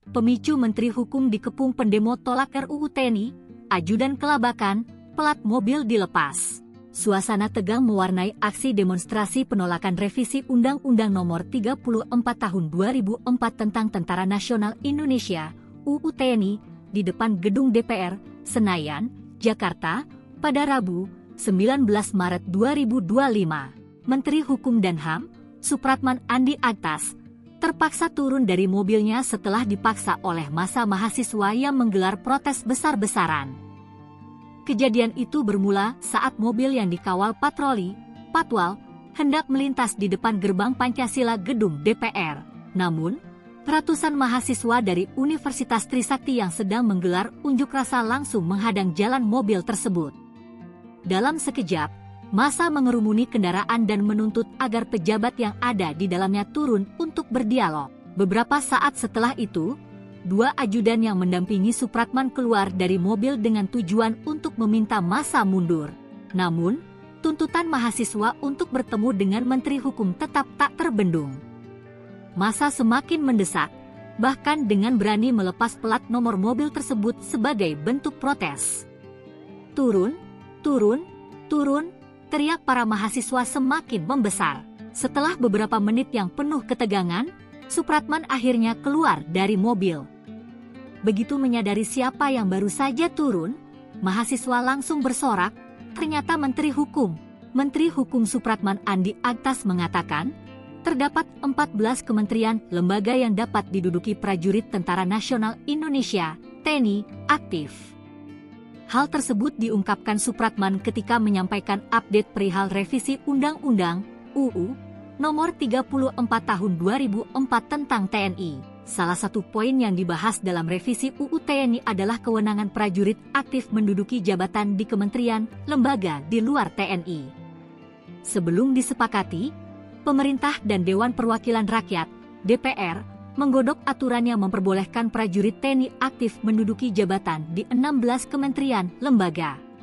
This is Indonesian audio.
Pemicu Menteri Hukum dikepung pendemo tolak RUU TNI, ajudan kelabakan, pelat mobil dilepas. Suasana tegang mewarnai aksi demonstrasi penolakan revisi Undang-Undang Nomor 34 Tahun 2004 tentang Tentara Nasional Indonesia, UU TNI, di depan gedung DPR, Senayan, Jakarta, pada Rabu, 19 Maret 2025. Menteri Hukum dan HAM, Supratman Andi Aktas, terpaksa turun dari mobilnya setelah dipaksa oleh massa mahasiswa yang menggelar protes besar-besaran. Kejadian itu bermula saat mobil yang dikawal patroli, Patwal, hendak melintas di depan gerbang Pancasila gedung DPR. Namun, ratusan mahasiswa dari Universitas Trisakti yang sedang menggelar unjuk rasa langsung menghadang jalan mobil tersebut. Dalam sekejap, massa mengerumuni kendaraan dan menuntut agar pejabat yang ada di dalamnya turun untuk berdialog. Beberapa saat setelah itu, dua ajudan yang mendampingi Supratman keluar dari mobil dengan tujuan untuk meminta massa mundur. Namun, tuntutan mahasiswa untuk bertemu dengan Menteri Hukum tetap tak terbendung. Massa semakin mendesak, bahkan dengan berani melepas pelat nomor mobil tersebut sebagai bentuk protes. Turun, turun, turun, teriak para mahasiswa semakin membesar. Setelah beberapa menit yang penuh ketegangan, Supratman akhirnya keluar dari mobil. Begitu menyadari siapa yang baru saja turun, mahasiswa langsung bersorak, ternyata Menteri Hukum. Menteri Hukum Supratman Andi Aktas mengatakan, terdapat 14 kementerian lembaga yang dapat diduduki prajurit Tentara Nasional Indonesia, TNI, aktif. Hal tersebut diungkapkan Supratman ketika menyampaikan update perihal revisi Undang-Undang UU Nomor 34 Tahun 2004 tentang TNI. Salah satu poin yang dibahas dalam revisi UU TNI adalah kewenangan prajurit aktif menduduki jabatan di kementerian, lembaga di luar TNI. Sebelum disepakati, pemerintah dan Dewan Perwakilan Rakyat (DPR) menggodok aturan yang memperbolehkan prajurit TNI aktif menduduki jabatan di 16 kementerian lembaga.